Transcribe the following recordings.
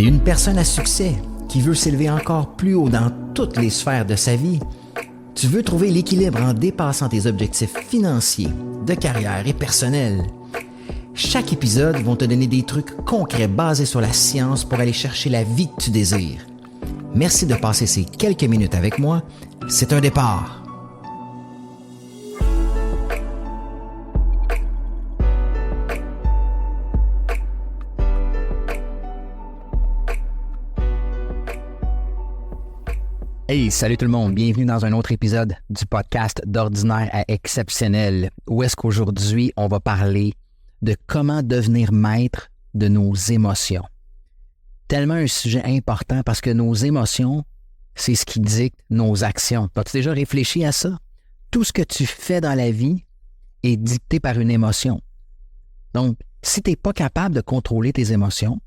T'es une personne à succès qui veut s'élever encore plus haut dans toutes les sphères de sa vie. Tu veux trouver l'équilibre en dépassant tes objectifs financiers, de carrière et personnels. Chaque épisode va te donner des trucs concrets basés sur la science pour aller chercher la vie que tu désires. Merci de passer ces quelques minutes avec moi. C'est un départ. Hey, salut tout le monde, bienvenue dans un autre épisode du podcast d'Ordinaire à Exceptionnel, où est-ce qu'aujourd'hui on va parler de comment devenir maître de nos émotions. Tellement un sujet important parce que nos émotions, c'est ce qui dicte nos actions. As-tu déjà réfléchi à ça? Tout ce que tu fais dans la vie est dicté par une émotion. Donc, si tu n'es pas capable de contrôler tes émotions,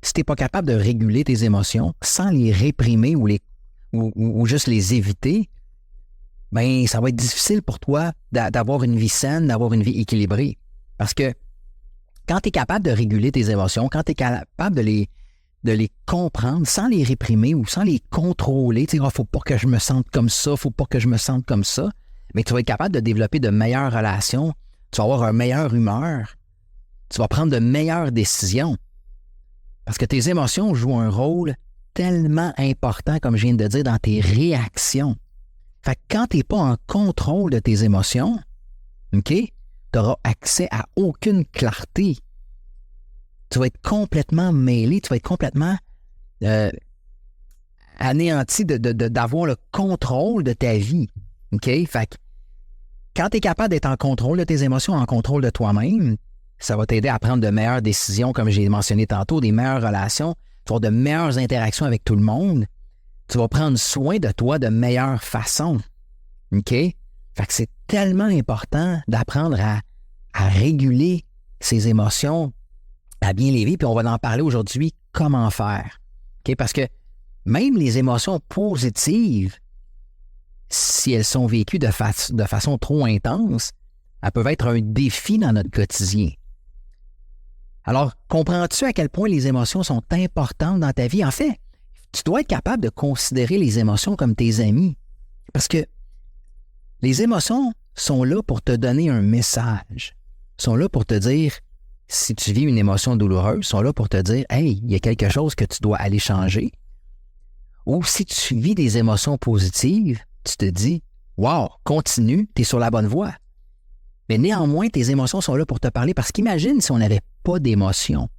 si tu n'es pas capable de réguler tes émotions sans les réprimer ou juste les éviter, bien, ça va être difficile pour toi d'avoir une vie saine, d'avoir une vie équilibrée. Parce que quand tu es capable de réguler tes émotions, quand tu es capable de les comprendre sans les réprimer ou sans les contrôler, tu sais, faut pas que je me sente comme ça, faut pas que je me sente comme ça, mais tu vas être capable de développer de meilleures relations, tu vas avoir une meilleure humeur, tu vas prendre de meilleures décisions. Parce que tes émotions jouent un rôle tellement important, comme je viens de dire, dans tes réactions. Fait que quand tu n'es pas en contrôle de tes émotions, OK, tu n'auras accès à aucune clarté. Tu vas être complètement mêlé, tu vas être complètement anéanti d'avoir le contrôle de ta vie. OK? Fait que quand tu es capable d'être en contrôle de tes émotions, en contrôle de toi-même, ça va t'aider à prendre de meilleures décisions, comme j'ai mentionné tantôt, des meilleures relations, tu vas avoir de meilleures interactions avec tout le monde, tu vas prendre soin de toi de meilleure façon. OK? Fait que c'est tellement important d'apprendre à réguler ses émotions, à bien les vivre, puis on va en parler aujourd'hui, comment faire. OK? Parce que même les émotions positives, si elles sont vécues de façon trop intense, elles peuvent être un défi dans notre quotidien. Alors, comprends-tu à quel point les émotions sont importantes dans ta vie? En fait, tu dois être capable de considérer les émotions comme tes amis. Parce que les émotions sont là pour te donner un message. Sont là pour te dire, si tu vis une émotion douloureuse, sont là pour te dire, « Hey, il y a quelque chose que tu dois aller changer. » Ou si tu vis des émotions positives, tu te dis, « Wow, continue, tu es sur la bonne voie. » Mais néanmoins, tes émotions sont là pour te parler parce qu'imagine si on n'avait pas d'émotions.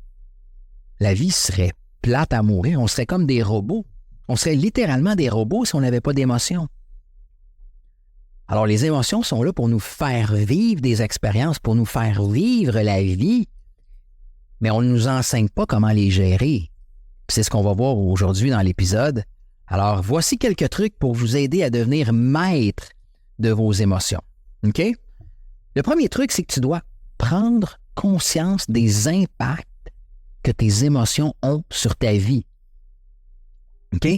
La vie serait plate à mourir, on serait comme des robots. On serait littéralement des robots si on n'avait pas d'émotions. Alors les émotions sont là pour nous faire vivre des expériences, pour nous faire vivre la vie, mais on ne nous enseigne pas comment les gérer. Puis c'est ce qu'on va voir aujourd'hui dans l'épisode. Alors voici quelques trucs pour vous aider à devenir maître de vos émotions. OK? Le premier truc, c'est que tu dois prendre conscience des impacts que tes émotions ont sur ta vie. OK?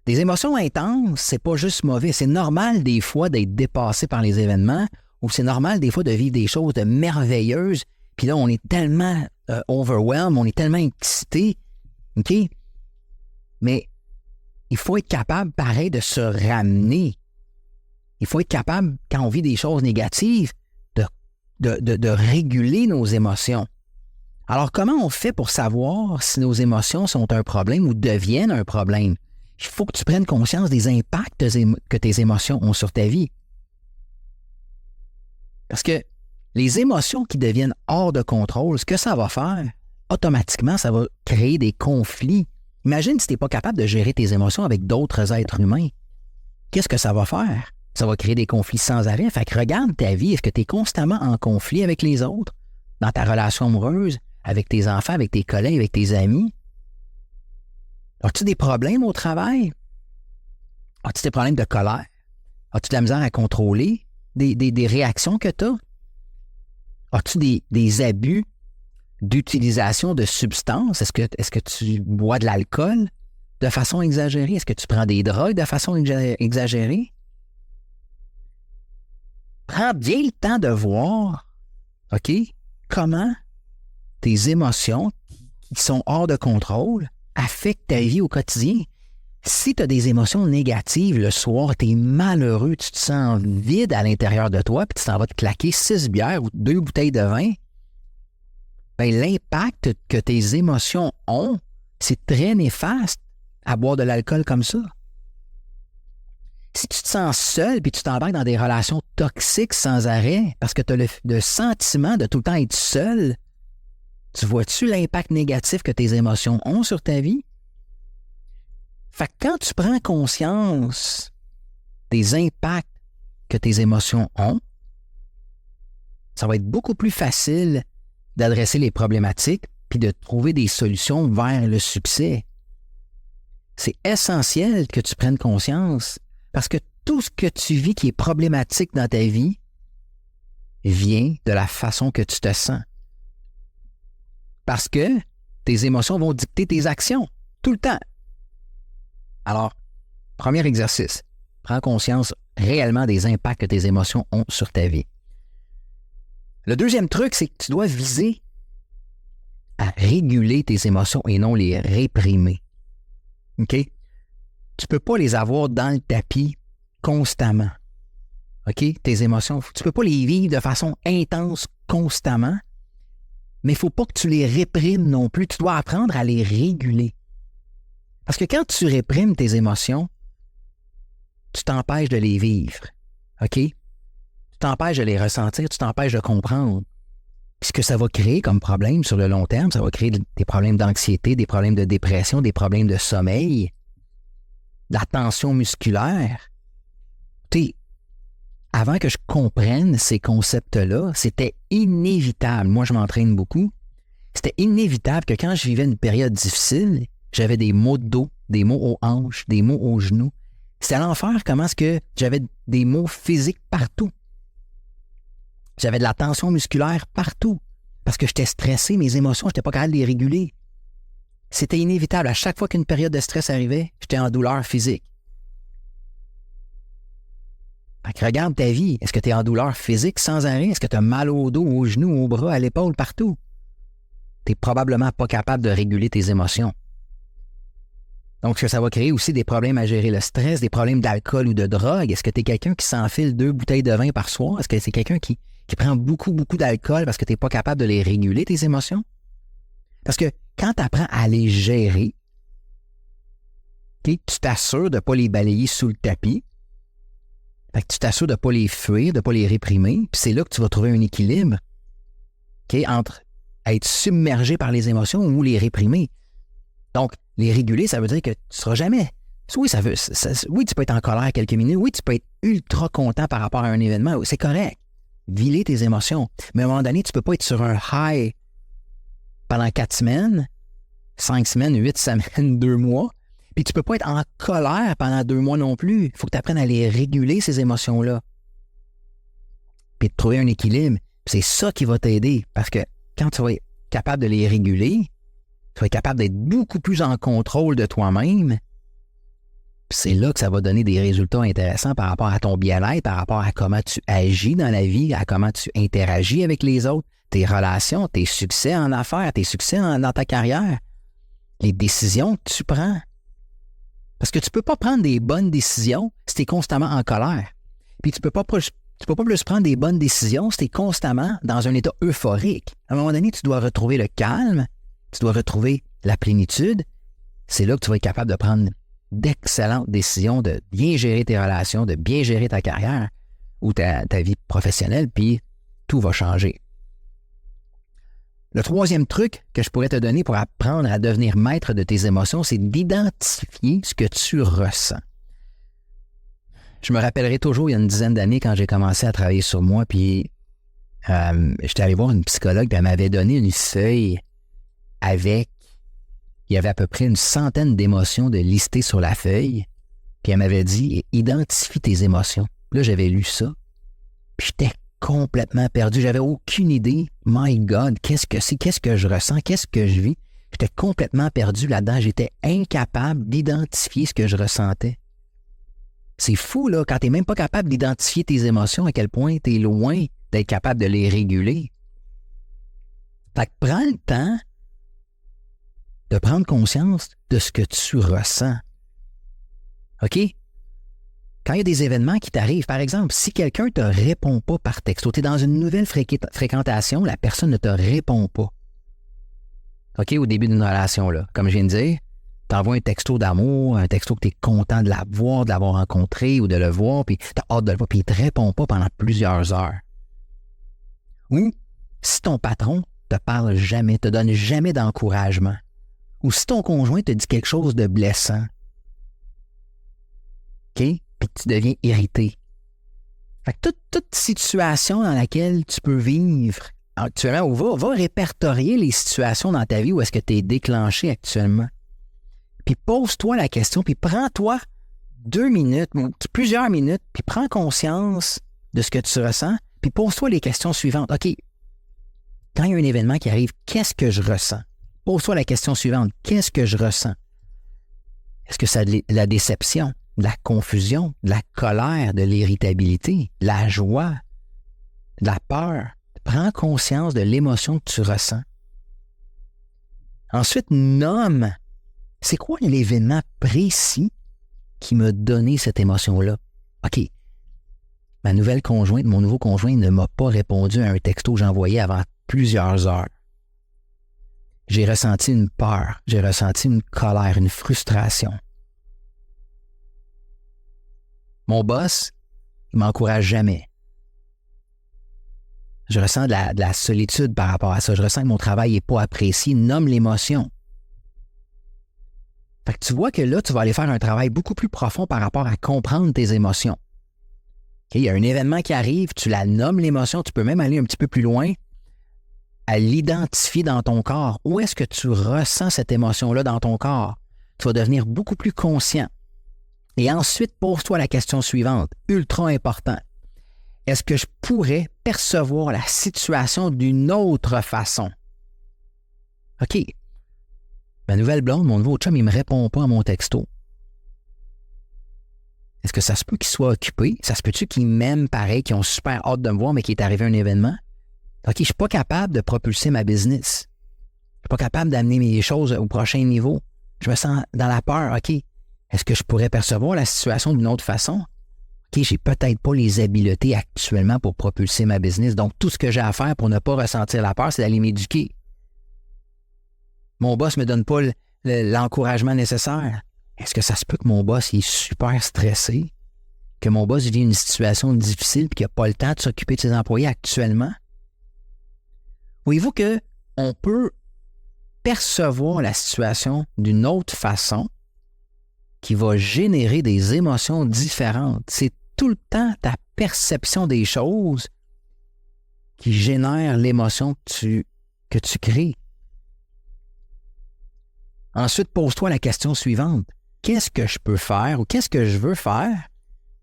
Des émotions intenses, c'est pas juste mauvais. C'est normal des fois d'être dépassé par les événements ou c'est normal des fois de vivre des choses de merveilleuses. Puis là, on est tellement overwhelmed, on est tellement excité. OK? Mais il faut être capable, pareil, de se ramener. Il faut être capable, quand on vit des choses négatives, de réguler nos émotions. Alors, comment on fait pour savoir si nos émotions sont un problème ou deviennent un problème? Il faut que tu prennes conscience des impacts que tes émotions ont sur ta vie. Parce que les émotions qui deviennent hors de contrôle, ce que ça va faire, automatiquement, ça va créer des conflits. Imagine si tu n'es pas capable de gérer tes émotions avec d'autres êtres humains. Qu'est-ce que ça va faire? Ça va créer des conflits sans arrêt. Fait que regarde ta vie. Est-ce que tu es constamment en conflit avec les autres? Dans ta relation amoureuse, avec tes enfants, avec tes collègues, avec tes amis? As-tu des problèmes au travail? As-tu des problèmes de colère? As-tu de la misère à contrôler des réactions que tu as? As-tu des abus d'utilisation de substances? Est-ce que tu bois de l'alcool de façon exagérée? Est-ce que tu prends des drogues de façon exagérée? Prends bien le temps de voir, OK, comment tes émotions qui sont hors de contrôle affectent ta vie au quotidien. Si tu as des émotions négatives le soir, tu es malheureux, tu te sens vide à l'intérieur de toi, puis tu t'en vas te claquer 6 bières ou 2 bouteilles de vin, bien, l'impact que tes émotions ont, c'est très néfaste à boire de l'alcool comme ça. Si tu te sens seul puis tu t'embarques dans des relations toxiques sans arrêt parce que tu as le sentiment de tout le temps être seul, tu vois-tu l'impact négatif que tes émotions ont sur ta vie? Fait que quand tu prends conscience des impacts que tes émotions ont, ça va être beaucoup plus facile d'adresser les problématiques puis de trouver des solutions vers le succès. C'est essentiel que tu prennes conscience parce que tout ce que tu vis qui est problématique dans ta vie vient de la façon que tu te sens. Parce que tes émotions vont dicter tes actions tout le temps. Alors, premier exercice, prends conscience réellement des impacts que tes émotions ont sur ta vie. Le deuxième truc, c'est que tu dois viser à réguler tes émotions et non les réprimer. OK? Tu ne peux pas les avoir dans le tapis constamment. OK? Tes émotions, tu ne peux pas les vivre de façon intense constamment, mais il ne faut pas que tu les réprimes non plus. Tu dois apprendre à les réguler. Parce que quand tu réprimes tes émotions, tu t'empêches de les vivre. OK? Tu t'empêches de les ressentir, tu t'empêches de comprendre. Puis ce que ça va créer comme problème sur le long terme, ça va créer des problèmes d'anxiété, des problèmes de dépression, des problèmes de sommeil, de la tension musculaire. Avant que je comprenne ces concepts-là, c'était inévitable. Moi, je m'entraîne beaucoup. C'était inévitable que quand je vivais une période difficile, j'avais des maux de dos, des maux aux hanches, des maux aux genoux. C'était l'enfer comment est-ce que j'avais des maux physiques partout. J'avais de la tension musculaire partout parce que j'étais stressé, mes émotions, je n'étais pas capable de les réguler. C'était inévitable. À chaque fois qu'une période de stress arrivait, j'étais en douleur physique. Fait que regarde ta vie. Est-ce que tu es en douleur physique sans arrêt? Est-ce que tu as mal au dos, aux genoux, aux bras, à l'épaule, partout? Tu n'es probablement pas capable de réguler tes émotions. Donc, ça va créer aussi des problèmes à gérer le stress, des problèmes d'alcool ou de drogue. Est-ce que tu es quelqu'un qui s'enfile 2 bouteilles de vin par soir? Est-ce que c'est quelqu'un qui prend beaucoup d'alcool parce que tu n'es pas capable de les réguler, tes émotions? Parce que quand tu apprends à les gérer, okay, tu t'assures de ne pas les balayer sous le tapis. Fait que tu t'assures de ne pas les fuir, de ne pas les réprimer. Puis c'est là que tu vas trouver un équilibre okay, entre être submergé par les émotions ou les réprimer. Donc, les réguler, ça veut dire que tu ne seras jamais. Oui, oui, tu peux être en colère quelques minutes. Oui, tu peux être ultra content par rapport à un événement. C'est correct. Viler tes émotions. Mais à un moment donné, tu ne peux pas être sur un high pendant 4 semaines, 5 semaines, 8 semaines, 2 mois. Puis tu ne peux pas être en colère pendant 2 mois non plus. Il faut que tu apprennes à les réguler, ces émotions-là. Puis de trouver un équilibre. Puis c'est ça qui va t'aider. Parce que quand tu vas être capable de les réguler, tu vas être capable d'être beaucoup plus en contrôle de toi-même. Puis c'est là que ça va donner des résultats intéressants par rapport à ton bien-être, par rapport à comment tu agis dans la vie, à comment tu interagis avec les autres, tes relations, tes succès en affaires, tes succès dans ta carrière, les décisions que tu prends. Parce que tu ne peux pas prendre des bonnes décisions si tu es constamment en colère. Puis tu ne peux pas plus prendre des bonnes décisions si tu es constamment dans un état euphorique. À un moment donné, tu dois retrouver le calme, tu dois retrouver la plénitude. C'est là que tu vas être capable de prendre d'excellentes décisions, de bien gérer tes relations, de bien gérer ta carrière ou ta vie professionnelle, puis tout va changer. Le troisième truc que je pourrais te donner pour apprendre à devenir maître de tes émotions, c'est d'identifier ce que tu ressens. Je me rappellerai toujours, il y a une dizaine d'années, quand j'ai commencé à travailler sur moi, puis j'étais allé voir une psychologue, puis elle m'avait donné une feuille il y avait à peu près une centaine d'émotions de listées sur la feuille, puis elle m'avait dit « Identifie tes émotions ». Là, j'avais lu ça, puis j'étais complètement perdu. J'avais aucune idée. My God, qu'est-ce que c'est? Qu'est-ce que je ressens? Qu'est-ce que je vis? J'étais complètement perdu là-dedans. J'étais incapable d'identifier ce que je ressentais. C'est fou, là, quand tu n'es même pas capable d'identifier tes émotions, à quel point tu es loin d'être capable de les réguler. Fait que prends le temps de prendre conscience de ce que tu ressens. OK? Quand il y a des événements qui t'arrivent, par exemple, si quelqu'un ne te répond pas par texto, tu es dans une nouvelle fréquentation, la personne ne te répond pas. OK? Au début d'une relation, là, comme je viens de dire, tu envoies un texto d'amour, un texto que tu es content de la voir, de l'avoir rencontré ou de le voir, puis tu as hâte de le voir, puis il ne te répond pas pendant plusieurs heures. Ou si ton patron te parle jamais, te donne jamais d'encouragement, ou si ton conjoint te dit quelque chose de blessant, OK? Puis tu deviens irrité. Fait que toute situation dans laquelle tu peux vivre actuellement, ou va répertorier les situations dans ta vie où est-ce que tu es déclenché actuellement. Puis pose-toi la question, puis prends-toi 2 minutes, plusieurs minutes, puis prends conscience de ce que tu ressens, puis pose-toi les questions suivantes. OK, quand il y a un événement qui arrive, qu'est-ce que je ressens? Pose-toi la question suivante. Qu'est-ce que je ressens? Est-ce que c'est de la déception, de la confusion, de la colère, de l'irritabilité, de la joie, de la peur? Prends conscience de l'émotion que tu ressens. Ensuite, nomme. C'est quoi l'événement précis qui m'a donné cette émotion-là? OK. Ma nouvelle conjointe, mon nouveau conjoint ne m'a pas répondu à un texto que j'ai envoyé avant plusieurs heures. J'ai ressenti une peur, j'ai ressenti une colère, une frustration. Mon boss, il ne m'encourage jamais. Je ressens de la solitude par rapport à ça. Je ressens que mon travail n'est pas apprécié. Nomme l'émotion. Fait que tu vois que là, tu vas aller faire un travail beaucoup plus profond par rapport à comprendre tes émotions. Okay? Il y a un événement qui arrive, tu la nommes l'émotion, tu peux même aller un petit peu plus loin à l'identifier dans ton corps. Où est-ce que tu ressens cette émotion-là dans ton corps? Tu vas devenir beaucoup plus conscient. Et ensuite, pose-toi la question suivante, ultra important. Est-ce que je pourrais percevoir la situation d'une autre façon? OK. Ma nouvelle blonde, mon nouveau chum, il ne me répond pas à mon texto. Est-ce que ça se peut qu'il soit occupé? Ça se peut-tu qu'il m'aime pareil, qu'il ont super hâte de me voir, mais qu'il est arrivé un événement? OK, je ne suis pas capable de propulser ma business. Je ne suis pas capable d'amener mes choses au prochain niveau. Je me sens dans la peur. OK, est-ce que je pourrais percevoir la situation d'une autre façon? OK, j'ai peut-être pas les habiletés actuellement pour propulser ma business. Donc, tout ce que j'ai à faire pour ne pas ressentir la peur, c'est d'aller m'éduquer. Mon boss ne me donne pas l'encouragement nécessaire. Est-ce que ça se peut que mon boss est super stressé? Que mon boss vit une situation difficile et qu'il n'a pas le temps de s'occuper de ses employés actuellement? Voyez-vous qu'on peut percevoir la situation d'une autre façon qui va générer des émotions différentes. C'est tout le temps ta perception des choses qui génère l'émotion que tu crées. Ensuite, pose-toi la question suivante. Qu'est-ce que je peux faire ou qu'est-ce que je veux faire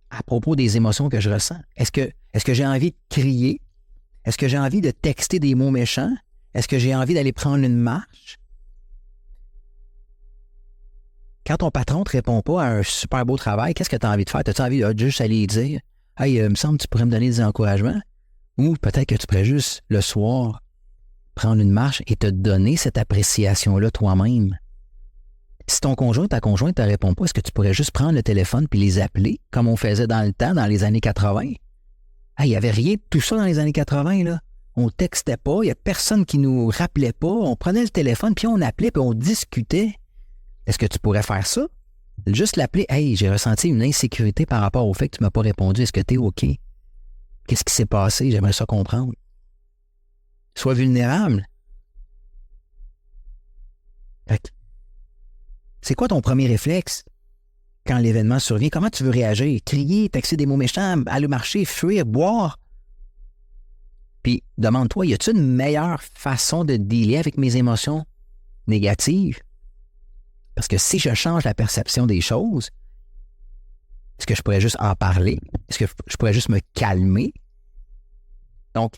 à propos des émotions que je ressens? Est-ce que j'ai envie de crier? Est-ce que j'ai envie de texter des mots méchants? Est-ce que j'ai envie d'aller prendre une marche? Quand ton patron ne te répond pas à un super beau travail, qu'est-ce que tu as envie de faire? As-tu envie de juste aller dire « Hey, il me semble que tu pourrais me donner des encouragements? » Ou peut-être que tu pourrais juste, le soir, prendre une marche et te donner cette appréciation-là toi-même. Si ton conjoint, ta conjointe ne te répond pas, est-ce que tu pourrais juste prendre le téléphone puis les appeler, comme on faisait dans le temps, dans les années 80? Il n'y avait rien de tout ça dans les années 80, là. On ne textait pas, il n'y a personne qui nous rappelait pas. On prenait le téléphone, puis on appelait, puis on discutait. Est-ce que tu pourrais faire ça? Juste l'appeler. « Hey, j'ai ressenti une insécurité par rapport au fait que tu ne m'as pas répondu. Est-ce que tu es OK? Qu'est-ce qui s'est passé? J'aimerais ça comprendre. » Sois vulnérable. C'est quoi ton premier réflexe quand l'événement survient? Comment tu veux réagir? Crier, texter des mots méchants, aller marcher, fuir, boire? Puis, demande-toi, y a-t-il une meilleure façon de dealer avec mes émotions négatives? Parce que si je change la perception des choses, est-ce que je pourrais juste en parler? Est-ce que je pourrais juste me calmer? Donc,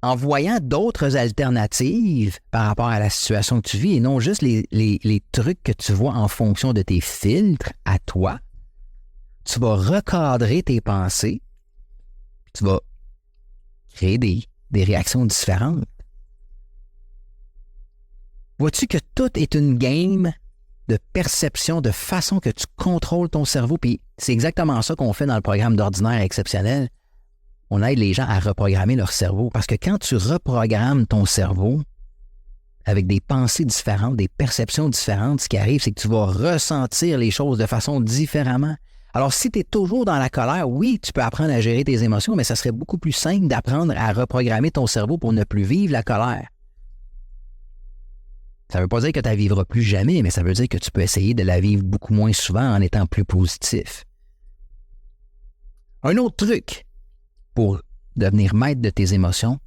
en voyant d'autres alternatives par rapport à la situation que tu vis et non juste les trucs que tu vois en fonction de tes filtres à toi, tu vas recadrer tes pensées, tu vas créer des réactions différentes. Vois-tu que tout est une game de perception, de façon que tu contrôles ton cerveau? Puis c'est exactement ça qu'on fait dans le programme d'ordinaire exceptionnel. On aide les gens à reprogrammer leur cerveau. Parce que quand tu reprogrammes ton cerveau avec des pensées différentes, des perceptions différentes, ce qui arrive, c'est que tu vas ressentir les choses de façon différemment. Alors, si tu es toujours dans la colère, oui, tu peux apprendre à gérer tes émotions, mais ça serait beaucoup plus simple d'apprendre à reprogrammer ton cerveau pour ne plus vivre la colère. Ça ne veut pas dire que tu ne la vivras plus jamais, mais ça veut dire que tu peux essayer de la vivre beaucoup moins souvent en étant plus positif. Un autre truc pour devenir maître de tes émotions,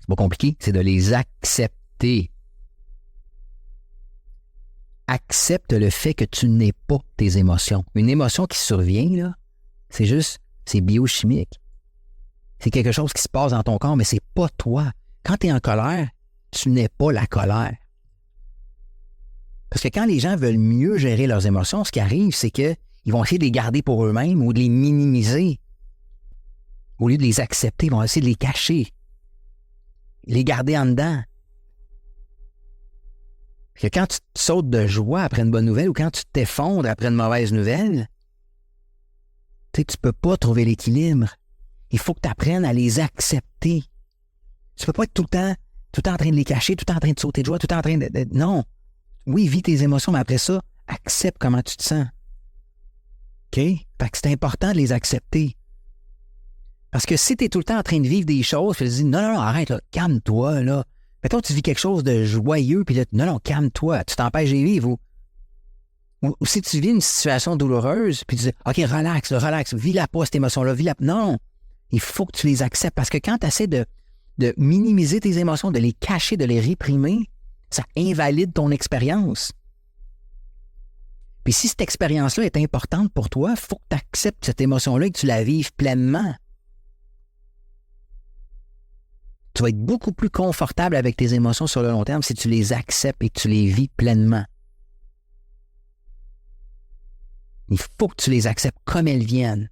c'est pas compliqué, c'est de les accepter. Accepte le fait que tu n'es pas tes émotions. Une émotion qui survient, là, c'est biochimique. C'est quelque chose qui se passe dans ton corps, mais c'est pas toi. Quand tu es en colère, tu n'es pas la colère. Parce que quand les gens veulent mieux gérer leurs émotions, ce qui arrive, c'est qu'ils vont essayer de les garder pour eux-mêmes ou de les minimiser. Au lieu de les accepter, ils vont essayer de les cacher, les garder en dedans. Parce que quand tu te sautes de joie après une bonne nouvelle ou quand tu t'effondres après une mauvaise nouvelle, tu ne peux pas trouver l'équilibre. Il faut que tu apprennes à les accepter. Tu ne peux pas être tout le temps en train de les cacher, tout le temps en train de sauter de joie, tout le temps en train de... Non. Oui, vis tes émotions, mais après ça, accepte comment tu te sens. OK? Fait que c'est important de les accepter. Parce que si tu es tout le temps en train de vivre des choses, puis tu te dis, non, arrête, là, calme-toi, là. Mettons, tu vis quelque chose de joyeux, puis là, non, calme-toi, tu t'empêches de vivre. Ou si tu vis une situation douloureuse, puis tu dis, OK, relax, vis-la pas, cette émotion-là, vis-la. Non, il faut que tu les acceptes. Parce que quand tu essaies de minimiser tes émotions, de les cacher, de les réprimer, ça invalide ton expérience. Puis si cette expérience-là est importante pour toi, il faut que tu acceptes cette émotion-là et que tu la vives pleinement. Tu vas être beaucoup plus confortable avec tes émotions sur le long terme si tu les acceptes et que tu les vis pleinement. Il faut que tu les acceptes comme elles viennent.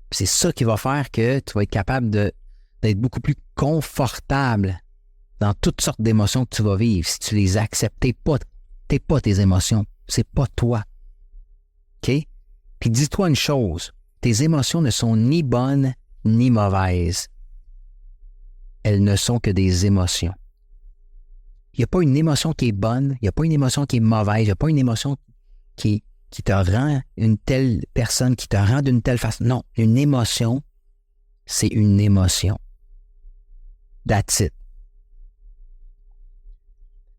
Puis c'est ça qui va faire que tu vas être capable d'être beaucoup plus confortable dans toutes sortes d'émotions que tu vas vivre. Si tu les acceptes, t'es pas tes émotions. C'est pas toi. OK? Puis dis-toi une chose. Tes émotions ne sont ni bonnes ni mauvaises. Elles ne sont que des émotions. Il n'y a pas une émotion qui est bonne, il n'y a pas une émotion qui est mauvaise, il n'y a pas une émotion qui te rend une telle personne, qui te rend d'une telle façon. Non, une émotion, c'est une émotion. That's it.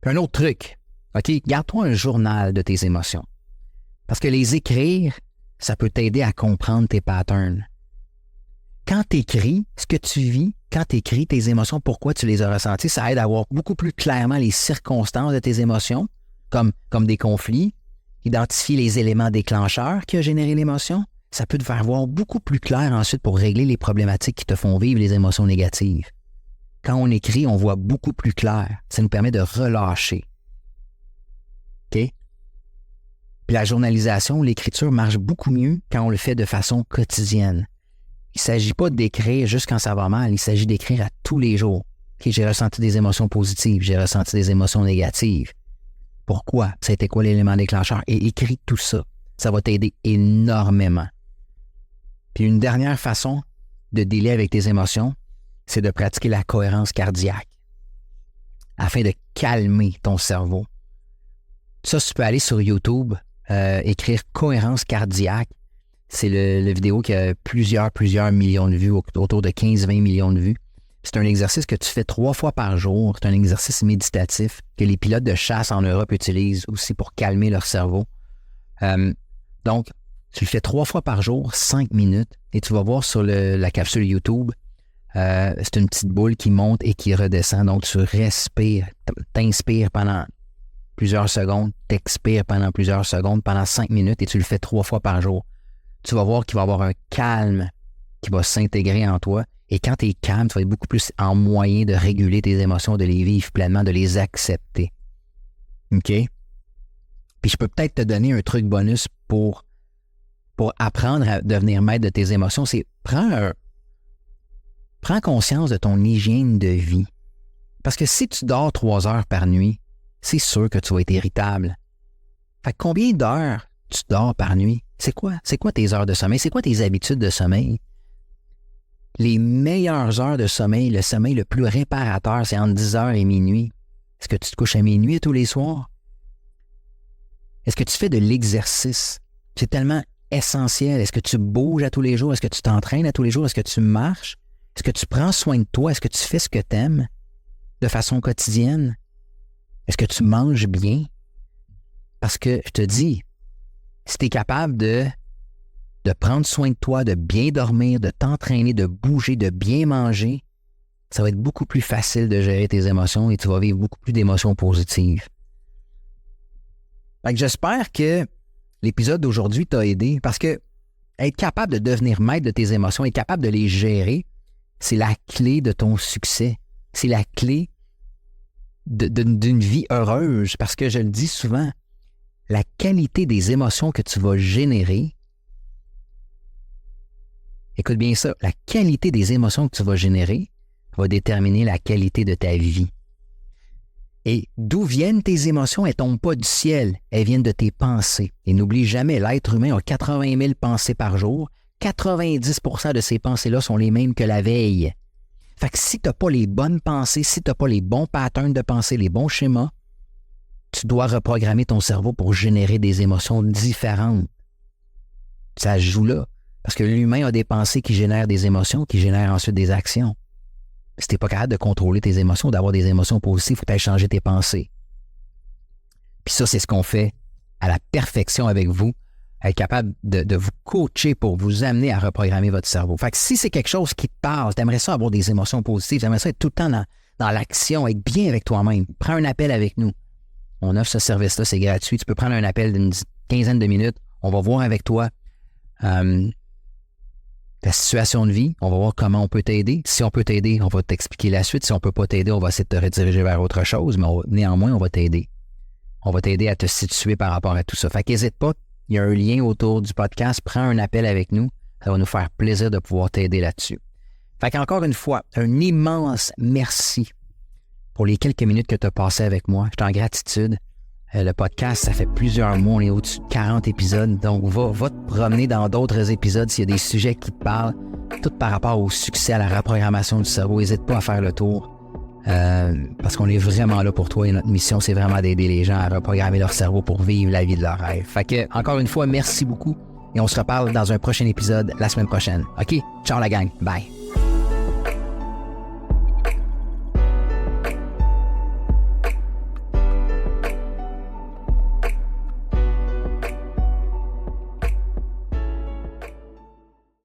Puis un autre truc, OK, garde-toi un journal de tes émotions. Parce que les écrire, ça peut t'aider à comprendre tes patterns. Quand tu écris ce que tu vis, quand tu écris tes émotions, pourquoi tu les as ressenties, ça aide à voir beaucoup plus clairement les circonstances de tes émotions, comme des conflits, identifier les éléments déclencheurs qui ont généré l'émotion. Ça peut te faire voir beaucoup plus clair ensuite pour régler les problématiques qui te font vivre les émotions négatives. Quand on écrit, on voit beaucoup plus clair. Ça nous permet de relâcher. OK? Puis la journalisation, l'écriture marche beaucoup mieux quand on le fait de façon quotidienne. Il ne s'agit pas d'écrire juste quand ça va mal, il s'agit d'écrire à tous les jours. Okay, j'ai ressenti des émotions positives, j'ai ressenti des émotions négatives. Pourquoi? C'était quoi l'élément déclencheur? Et écris tout ça. Ça va t'aider énormément. Puis une dernière façon de dealer avec tes émotions, c'est de pratiquer la cohérence cardiaque afin de calmer ton cerveau. Ça, tu peux aller sur YouTube, écrire cohérence cardiaque. C'est le vidéo qui a plusieurs millions de vues, autour de 15-20 millions de vues. C'est un exercice que tu fais 3 fois par jour. C'est un exercice méditatif que les pilotes de chasse en Europe utilisent aussi pour calmer leur cerveau. Donc, tu le fais 3 fois par jour, 5 minutes, et tu vas voir sur la capsule YouTube, c'est une petite boule qui monte et qui redescend. Donc, tu respires, t'inspires pendant plusieurs secondes, t'expires pendant plusieurs secondes, pendant 5 minutes, et tu le fais 3 fois par jour. Tu vas voir qu'il va y avoir un calme qui va s'intégrer en toi. Et quand tu es calme, tu vas être beaucoup plus en moyen de réguler tes émotions, de les vivre pleinement, de les accepter. OK? Puis je peux peut-être te donner un truc bonus pour apprendre à devenir maître de tes émotions. C'est prends conscience de ton hygiène de vie. Parce que si tu dors 3 heures par nuit, c'est sûr que tu vas être irritable. Fait que combien d'heures tu dors par nuit? C'est quoi? C'est quoi tes heures de sommeil? C'est quoi tes habitudes de sommeil? Les meilleures heures de sommeil, le sommeil le plus réparateur, c'est entre 10 heures et minuit. Est-ce que tu te couches à minuit tous les soirs? Est-ce que tu fais de l'exercice? C'est tellement essentiel. Est-ce que tu bouges à tous les jours? Est-ce que tu t'entraînes à tous les jours? Est-ce que tu marches? Est-ce que tu prends soin de toi? Est-ce que tu fais ce que tu aimes de façon quotidienne? Est-ce que tu manges bien? Parce que je te dis, si tu es capable de prendre soin de toi, de bien dormir, de t'entraîner, de bouger, de bien manger, ça va être beaucoup plus facile de gérer tes émotions et tu vas vivre beaucoup plus d'émotions positives. Fait que j'espère que l'épisode d'aujourd'hui t'a aidé parce que être capable de devenir maître de tes émotions, être capable de les gérer, c'est la clé de ton succès. C'est la clé d'une vie heureuse parce que je le dis souvent, la qualité des émotions que tu vas générer, écoute bien ça, la qualité des émotions que tu vas générer va déterminer la qualité de ta vie. Et d'où viennent tes émotions? Elles ne tombent pas du ciel, elles viennent de tes pensées. Et n'oublie jamais, l'être humain a 80 000 pensées par jour. 90% de ces pensées-là sont les mêmes que la veille. Fait que si tu n'as pas les bonnes pensées, si tu n'as pas les bons patterns de pensée, les bons schémas, tu dois reprogrammer ton cerveau pour générer des émotions différentes. Ça se joue là. Parce que l'humain a des pensées qui génèrent des émotions, qui génèrent ensuite des actions. Si tu n'es pas capable de contrôler tes émotions, d'avoir des émotions positives, il faut que tu ailles changer tes pensées. Puis ça, c'est ce qu'on fait à la perfection avec vous, être capable de vous coacher pour vous amener à reprogrammer votre cerveau. Fait que si c'est quelque chose qui te parle, tu aimerais ça avoir des émotions positives, tu aimerais ça être tout le temps dans l'action, être bien avec toi-même, prends un appel avec nous. On offre ce service-là, c'est gratuit. Tu peux prendre un appel d'une quinzaine de minutes. On va voir avec toi ta situation de vie. On va voir comment on peut t'aider. Si on peut t'aider, on va t'expliquer la suite. Si on ne peut pas t'aider, on va essayer de te rediriger vers autre chose, mais néanmoins, on va t'aider. On va t'aider à te situer par rapport à tout ça. Fait qu'hésite pas, il y a un lien autour du podcast. Prends un appel avec nous. Ça va nous faire plaisir de pouvoir t'aider là-dessus. Fait qu'encore une fois, un immense merci pour les quelques minutes que tu as passées avec moi. Je suis en gratitude. Le podcast, ça fait plusieurs mois, on est au-dessus de 40 épisodes. Donc, va te promener dans d'autres épisodes s'il y a des sujets qui te parlent, tout par rapport au succès, à la reprogrammation du cerveau. N'hésite pas à faire le tour parce qu'on est vraiment là pour toi et notre mission, c'est vraiment d'aider les gens à reprogrammer leur cerveau pour vivre la vie de leur rêve. Fait que, encore une fois, merci beaucoup et on se reparle dans un prochain épisode la semaine prochaine. OK? Ciao la gang. Bye.